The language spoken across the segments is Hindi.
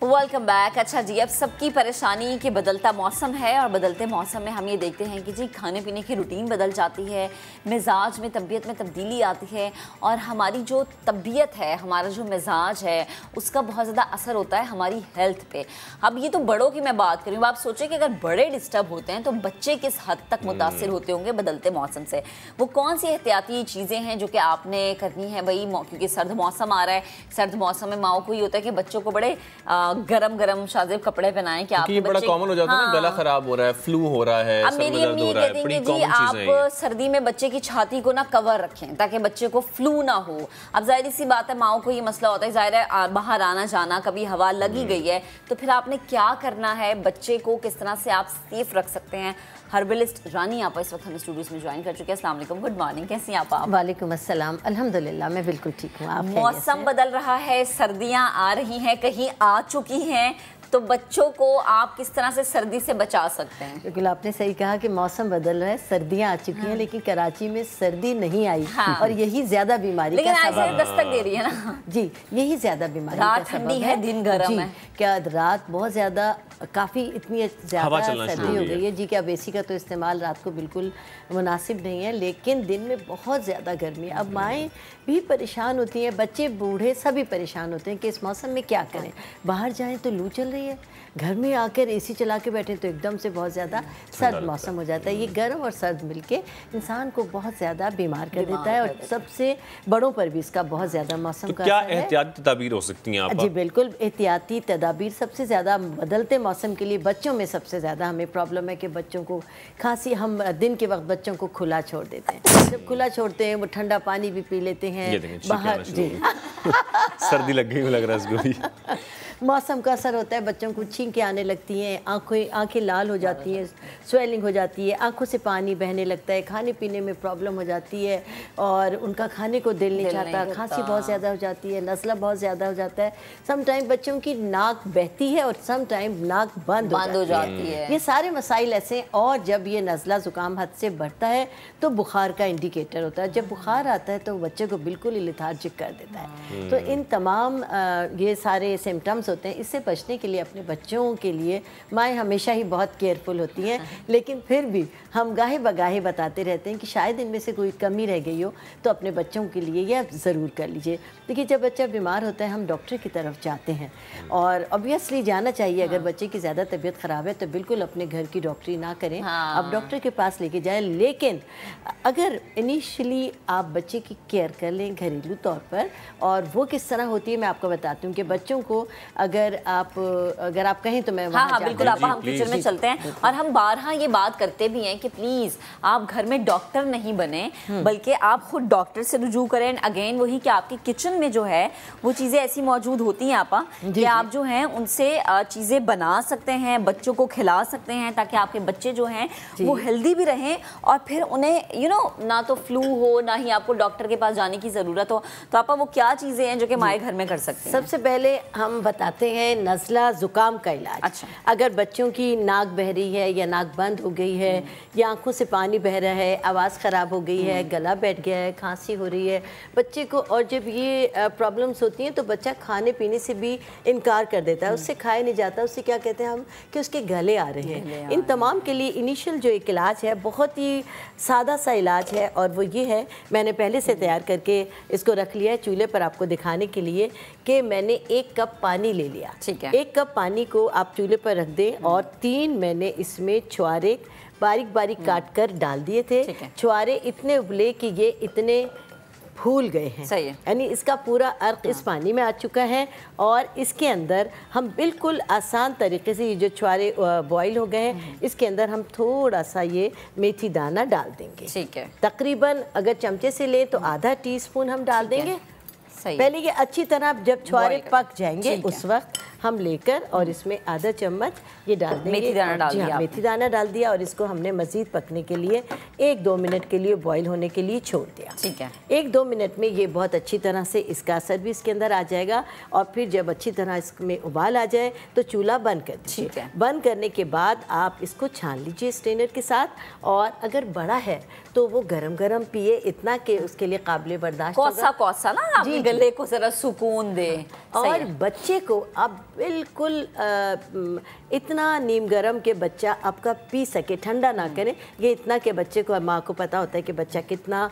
Welcome back. अच्छा जी, अब सबकी परेशानी कि बदलता मौसम है और बदलते मौसम में हम ये देखते हैं कि जी खाने पीने की रूटीन बदल जाती है, मिजाज में तबीयत में तब्दीली आती है और हमारी जो तबीयत है, हमारा जो मिजाज है, उसका बहुत ज़्यादा असर होता है हमारी हेल्थ पे। अब ये तो बड़ों की मैं बात करूँ, आप सोचें कि अगर बड़े डिस्टर्ब होते हैं तो बच्चे किस हद तक मुतासिर होते होंगे बदलते मौसम से। वो कौन सी एहतियाती चीज़ें हैं जो कि आपने करनी है भाई, क्योंकि सर्द मौसम आ रहा है। सर्द मौसम में माओ को ये होता है कि बच्चों को बड़े गरम गरम शाज़ेब कपड़े पहनाएं कि आपके बड़ा कॉमन हो जाता है ना, गला खराब हो रहा है, फ्लू हो रहा है, अब मेरी अम्मी ये कहती हैं जी आप सर्दी में बच्चे की छाती को ना कवर रखें ताकि बच्चे को फ्लू ना हो। अब जाहिर सी बात है, माओ को ये मसला होता है, जाहिर है बाहर आना जाना, कभी हवा लगी गई है तो फिर आपने क्या करना है, बच्चे को किस तरह से आप सेफ रख सकते हैं। हर्बलिस्ट रानी आपा इस वक्त हमें स्टूडियो में ज्वाइन कर चुके हैं। अस्सलाम वालेकुम, गुड मॉर्निंग, कैसी हैं आप? वालेकुम अस्सलाम, अल्हम्दुलिल्लाह मैं बिल्कुल ठीक हूँ। आप? मौसम बदल रहा है, सर्दियाँ आ रही हैं, कहीं आ चुकी हैं, तो बच्चों को आप किस तरह से सर्दी से बचा सकते हैं? बिल्कुल आपने सही कहा कि मौसम बदल रहा है, सर्दियां आ चुकी हैं, लेकिन कराची में सर्दी नहीं आई और यही ज्यादा बीमारी का सबब है। दस्तक दे रही है ना जी, यही ज्यादा बीमारी रात ठंडी है, दिन गर्म है। क्या रात बहुत ज्यादा काफ़ी इतनी ज़्यादा सर्दी हो गई है जी कि अब एसी का तो इस्तेमाल रात को बिल्कुल मुनासिब नहीं है, लेकिन दिन में बहुत ज़्यादा गर्मी है। अब माएँ भी परेशान होती हैं, बच्चे बूढ़े सभी परेशान होते हैं कि इस मौसम में क्या करें। बाहर जाएं तो लू चल रही है, घर में आकर एसी चला के बैठे तो एकदम से बहुत ज़्यादा सर्द मौसम हो जाता है। ये गर्म और सर्द मिलके इंसान को बहुत ज़्यादा बीमार कर देता है और सबसे बड़ों पर भी इसका बहुत ज़्यादा मौसम का क्या एहतियाती तदाबीर हो सकती हैं? जी बिल्कुल, एहतियाती तदाबीर सबसे ज़्यादा बदलते मौसम के लिए बच्चों में सबसे ज़्यादा हमें प्रॉब्लम है कि बच्चों को खांसी, हम दिन के वक्त बच्चों को खुला छोड़ देते हैं। जब खुला छोड़ते हैं वो ठंडा पानी भी पी लेते हैं बाहर। जी सर्दी लग गई लग रहा है इसको भी। मौसम का असर होता है, बच्चों को छींकें आने लगती हैं, आंखें लाल हो जाती हैं, स्वेलिंग हो जाती है, आंखों से पानी बहने लगता है, खाने पीने में प्रॉब्लम हो जाती है और उनका खाने को दिल नहीं चाहता, खांसी बहुत ज़्यादा हो जाती है, नज़ला बहुत ज़्यादा हो जाता है। सम टाइम बच्चों की नाक बहती है और सम टाइम नाक बंद हो जाती है। ये सारे मसाइल ऐसे हैं। और जब ये नज़ला ज़ुकाम हद से बढ़ता है तो बुखार का इंडिकेटर होता है। जब बुखार आता है तो बच्चे को बिल्कुल ही लेथार्जिक कर देता है। तो इन तमाम ये सारे सिम्टम्स होते हैं। इससे बचने के लिए अपने बच्चों के लिए माएँ हमेशा ही बहुत केयरफुल होती हैं, लेकिन फिर भी हम गाहे बगाहे बताते रहते हैं कि शायद इनमें से कोई कमी रह गई हो तो अपने बच्चों के लिए यह ज़रूर कर लीजिए। देखिए, जब बच्चा बीमार होता है हम डॉक्टर की तरफ जाते हैं और ऑब्वियसली जाना चाहिए। अगर बच्चे की ज़्यादा तबीयत ख़राब है तो बिल्कुल अपने घर की डॉक्टरी ना करें, आप डॉक्टर के पास लेके जाएं। लेकिन अगर इनिशियली आप बच्चे की केयर कर लें घरेलू तौर पर, और वो किस तरह होती है मैं आपको बताती हूँ कि बच्चों को अगर आप कहें तो मैं बिल्कुल आप हम किचन में चलते हैं और हम बारहा ये बात करते भी हैं कि प्लीज़ आप घर में डॉक्टर नहीं बने, बल्कि आप खुद डॉक्टर से रुजू करें। अगेन वही कि आपके किचन में जो है वो चीज़ें ऐसी मौजूद होती हैं आपा कि आप जो हैं उनसे चीज़ें बना सकते हैं, बच्चों को खिला सकते हैं ताकि आपके बच्चे जो हैं वो हेल्दी भी रहें और फिर उन्हें ना तो फ्लू हो ना ही आपको डॉक्टर के पास जाने की ज़रूरत हो। तो आपा वो क्या चीज़ें हैं जो कि माएँ घर में कर सकते हैं? सबसे पहले हम बताते हैं नज़ला ज़ुकाम का इलाज। अच्छा। अगर बच्चों की नाक बह रही है या नाक बंद हो गई है या आंखों से पानी बह रहा है, आवाज़ ख़राब हो गई है, गला बैठ गया है, खांसी हो रही है बच्चे को, और जब ये प्रॉब्लम्स होती हैं तो बच्चा खाने पीने से भी इनकार कर देता है, उससे खाया नहीं जाता, उससे क्या कहते हैं हम कि उसके गले आ रहे हैं। इन तमाम के लिए इनिशियल जो एक इलाज है बहुत ही सादा सा इलाज है और वो ये है, मैंने पहले से तैयार करके इसको रख लिया है चूल्हे पर आपको दिखाने के लिए कि मैंने 1 कप पानी ले लिया। ठीक है। 1 कप पानी को आप चूल्हे पर रख दें और 3 मैंने इसमें छुआरे बारीक बारीक काट कर डाल दिए थे। छुआरे इतने उबले कि ये इतने फूल गए हैं, सही है, यानी इसका पूरा अर्क इस पानी में आ चुका है और इसके अंदर हम बिल्कुल आसान तरीके से ये जो छुआरे बॉईल हो गए हैं इसके अंदर हम थोड़ा सा ये मेथी दाना डाल देंगे। ठीक है। तकरीबन अगर चमचे से लें तो आधा टीस्पून हम डाल देंगे। पहले ये अच्छी तरह जब छुआरे पक जाएंगे उस वक्त हम लेकर और इसमें आधा चम्मच ये डाल देंगे, मेथी दाना डाल दिया। मेथी दाना डाल दिया और इसको हमने मज़ीद पकने के लिए 1-2 मिनट के लिए बॉईल होने के लिए छोड़ दिया। ठीक है। 1-2 मिनट में ये बहुत अच्छी तरह से इसका असर भी इसके अंदर आ जाएगा और फिर जब अच्छी तरह इसमें उबाल आ जाए तो चूल्हा बंद कर दीजिए। बंद करने के बाद आप इसको छान लीजिए स्ट्रेनर के साथ, और अगर बड़ा है तो वो गरम गरम पिए, इतना कि उसके लिए काबिल बर्दाश्त कोसा ना, जी गले को जरा सुकून दे। और बच्चे को आप बिल्कुल इतना नीम गरम के बच्चा आपका पी सके, ठंडा ना करें, ये इतना के बच्चे को, माँ को पता होता है कि बच्चा कितना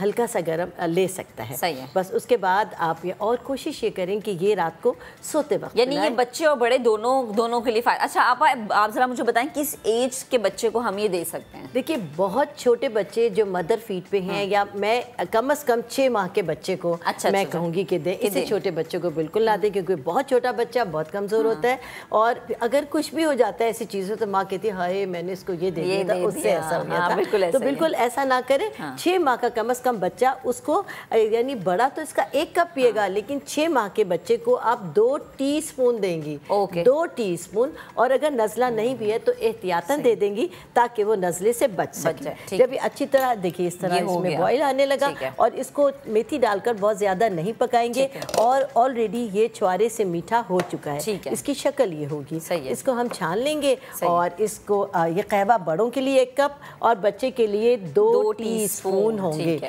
हल्का सा गरम ले सकता है। सही है। बस उसके बाद आप ये और कोशिश ये करें कि ये रात को सोते वक्त, यानी ये बच्चे और बड़े दोनों के लिए फायदा। अच्छा आप जरा मुझे बताएं किस एज के बच्चे को हम ये दे सकते हैं? देखिए बहुत छोटे बच्चे जो मदर फीड पे हैं, या मैं कम से कम 6 माह के बच्चे को मैं कहूँगी कि दें। इससे छोटे बच्चों को बिल्कुल ना दें, क्योंकि बहुत छोटा बच्चा बहुत कमज़ोर होता है, और अगर कुछ भी हो जाता है ऐसी चीज़ों तो माँ कहती है हाय मैंने इसको ये दे दिया था, उससे ऐसा हो गया था। तो बिल्कुल ऐसा ना करें। 6 माह का कम से कम बच्चा, उसको यानी बड़ा तो इसका 1 कप पिएगा, लेकिन 6 माह के बच्चे को आप 2 टीस्पून देंगी। 2 टीस्पून। और अगर नज़ला नहीं भी है तो एहतियातन दे देंगी, ताकि वो नज़ले से बच सके। जब ये अच्छी तरह देखिए इस तरह इसमें बॉयल आने लगा, और इसको मेथी डालकर बहुत ज़्यादा नहीं पकाएंगे, और ऑलरेडी ये छुआरे से मीठा हो चुका है। इसकी शक्ल ये होगी। इसको हम छान लेंगे, और इसको ये कहवा बड़ों के लिए 1 कप और बच्चे के लिए 2 टीस्पून होंगे।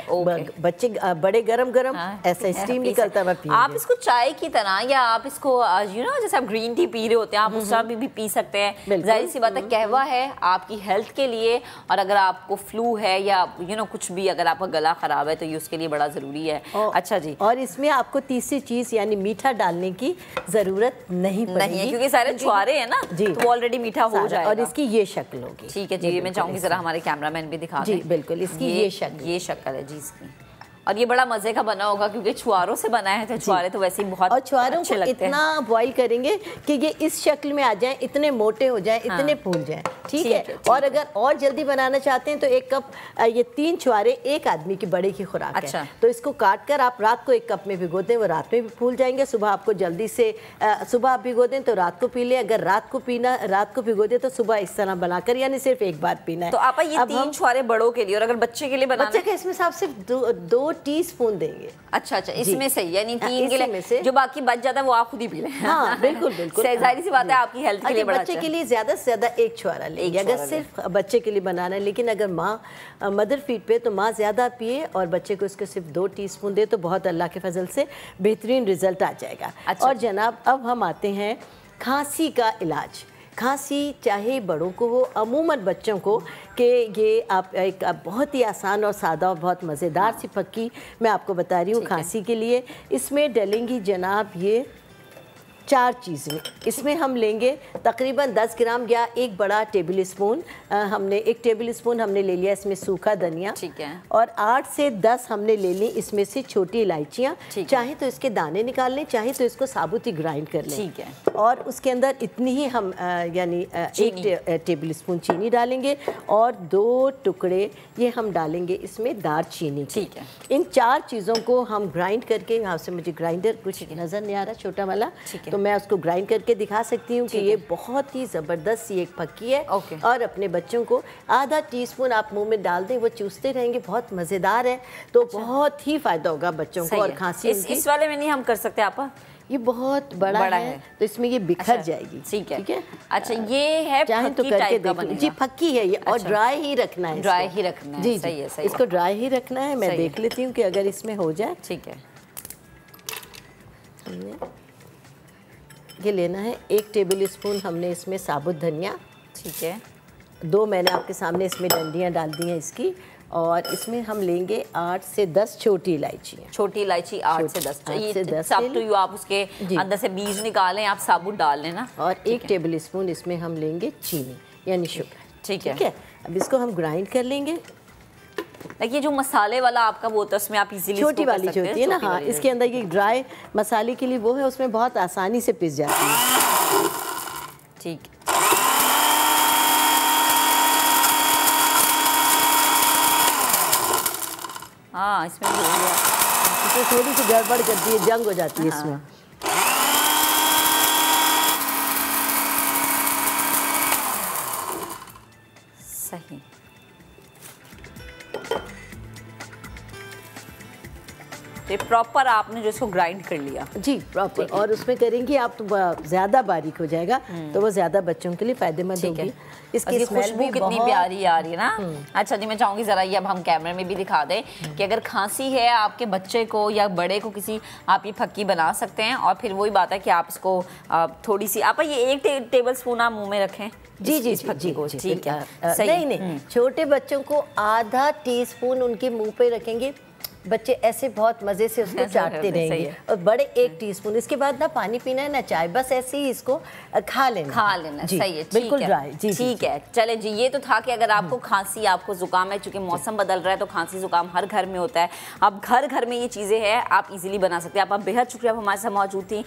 बच्चे बड़े गरम गरम ऐसा स्टीम निकलता हुआ पिएंगे। आप इसको चाय की तरह, या आप इसको जैसे आप ग्रीन टी पी रहे होते हैं, आप उस तरह भी पी सकते हैं। जाहिर सी बात है कहवा है आपकी हेल्थ के लिए, और अगर आपको फ्लू है या कुछ भी, अगर आपका गला खराब है तो ये उसके लिए बड़ा ज़रूरी है। अच्छा जी। और इसमें आपको तीसरी चीज़ यानी मीठा डालने की ज़रूरत नहीं है, क्योंकि सारे छुआरे हैं ना जी, तो ऑलरेडी मीठा हो जाएगा। और इसकी ये शक्ल होगी। ठीक है जी, मैं चाहूँगी ज़रा हमारे कैमरामैन भी दिखा दें। जी बिल्कुल, इसकी ये शक्ल है जी इसकी। और ये बड़ा मजे का बना होगा क्योंकि छुआरों से बना है, तो छुआरे तो वैसे ही बहुत और छुआरों को इतना बॉईल करेंगे कि ये इस शक्ल में आ जाएं, इतने मोटे हो जाएं, इतने फूल जाएं। ठीक है। और अगर और जल्दी बनाना चाहते हैं तो 1 कप ये 3 छुआरे 1 आदमी की बड़े की खुराक है। तो इसको काट कर आप रात को 1 कप में भिगो दें, वो रात में भी फूल जाएंगे। सुबह आपको जल्दी से सुबह आप भिगो दें तो रात को पी लें। अगर रात को भिगो दें तो सुबह इस तरह बनाकर, यानी सिर्फ 1 बार पीना है। तो आप ये 3 छुआरे बड़ों के लिए, और अगर बच्चे के लिए बनाना, बच्चे का इसमें आप सिर्फ 2 टीस्पून देंगे। अच्छा, इसमें सही, यानी 3 के लिए, जो बाकी बच जाता है वो आप खुद ही पी लें। हाँ बिल्कुल बिल्कुल, जाहिर सी बात है आपकी हेल्थ के लिए बड़ा बच्चे के लिए ज्यादा से ज्यादा 1 छुआरा लेंगे अगर सिर्फ बच्चे के लिए बनाना है। लेकिन अगर माँ मदर फीड पे तो माँ ज्यादा पिए और बच्चे को इसको सिर्फ 2 टीस्पून दे तो बहुत अल्लाह के फजल से बेहतरीन रिजल्ट आ जाएगा। और जनाब अब हम आते हैं खांसी का इलाज। खांसी चाहे बड़ों को हो, अमूमन बच्चों को, कि ये आप एक बहुत ही आसान और सादा और बहुत मज़ेदार सी फक्की मैं आपको बता रही हूँ खांसी के लिए। इसमें डलेंगी जनाब ये 4 चीज़ें। इसमें हम लेंगे तकरीबन 10 ग्राम या 1 बड़ा टेबल स्पून, हमने 1 टेबल स्पून हमने ले लिया इसमें सूखा धनिया। ठीक है। और 8 से 10 हमने ले ली इसमें से छोटी इलायचियाँ। चाहे तो इसके दाने निकाल लें, चाहे तो इसको साबुत ही ग्राइंड कर लें। ठीक है। और उसके अंदर इतनी ही हम यानी 1 टेबल स्पून चीनी डालेंगे, और 2 टुकड़े ये हम डालेंगे इसमें दालचीनी। ठीक है। इन 4 चीज़ों को हम ग्राइंड करके, यहाँ से मुझे ग्राइंडर कुछ नज़र नहीं आ रहा छोटा वाला, तो मैं उसको ग्राइंड करके दिखा सकती हूँ कि ये बहुत ही ज़बरदस्त सी एक फक्की है। और अपने बच्चों को आधा टीस्पून आप मुंह में डाल दें, वो चूसते रहेंगे, बहुत मज़ेदार है। तो बहुत ही फ़ायदा होगा बच्चों को। और खांसी इस वाले में नहीं हम कर सकते आपा, ये बहुत बड़ा है तो इसमें ये बिखर जाएगी। ठीक है। अच्छा, ये है चाहे तो करके देख जी, फक्की है ये। और ड्राई ही रखना है, ड्राई ही रखना है। जी सही है, इसको ड्राई ही रखना है। मैं देख लेती हूँ कि अगर इसमें हो जाए। ठीक है। ये लेना है 1 टेबल स्पून हमने इसमें साबुत धनिया। ठीक है। 2 मैंने आपके सामने इसमें डंडियाँ डाल दी हैं इसकी। और इसमें हम लेंगे 8 से 10 छोटी इलायची। छोटी इलायची 8 से 10 सब टू यू, आप उसके अंदर से बीज निकालें, आप साबुत डाल लें ना। और 1 टेबल स्पून इसमें हम लेंगे चीनी यानी शुगर। ठीक है। अब इसको हम ग्राइंड कर लेंगे। देखिए जो मसाले वाला आपका वो होता है उसमें आप इजीली छोटी वाली जो होती है ना, हाँ, इसके अंदर ये ड्राई मसाले के लिए वो है, उसमें बहुत आसानी से पिस जाती है। ठीक। हाँ, इसमें भी हो गया। इसमें थोड़ी सी गड़बड़ करती है, जंग हो जाती है इसमें। सही। तो प्रॉपर आपने जो इसको ग्राइंड कर लिया जी प्रॉपर, और उसमें करेंगे आप तो ज़्यादा बारीक हो जाएगा, तो वो ज़्यादा बच्चों के लिए फ़ायदेमंद होगी। इसकी खुशबू कितनी प्यारी आ रही है ना। अच्छा जी, मैं चाहूँगी ज़रा ये अब हम कैमरे में भी दिखा दें कि अगर खांसी है आपके बच्चे को या बड़े को किसी, आप ये फक्की बना सकते हैं। और फिर वही बात है कि आप इसको थोड़ी सी, आप ये 1 टेबल स्पून आप मुँह में रखें। जी जी फक्की को, ठीक है। नहीं, छोटे बच्चों को आधा टीस्पून उनके मुंह पे रखेंगे, बच्चे ऐसे बहुत मजे से उसको चाटते रहेंगे। और बड़े 1 टीस्पून, इसके बाद ना पानी पीना है ना चाय, बस ऐसे ही इसको खा लेना। सही है, बिल्कुल ड्राई। जी ठीक है। चले जी, ये तो था कि अगर आपको खांसी, आपको जुकाम है, चूंकि मौसम बदल रहा है तो खांसी जुकाम हर घर में होता है। अब घर घर में ये चीजें हैं, आप इजीली बना सकते हैं। आप बेहद शुक्रिया, आप हमारे साथ मौजूद थी।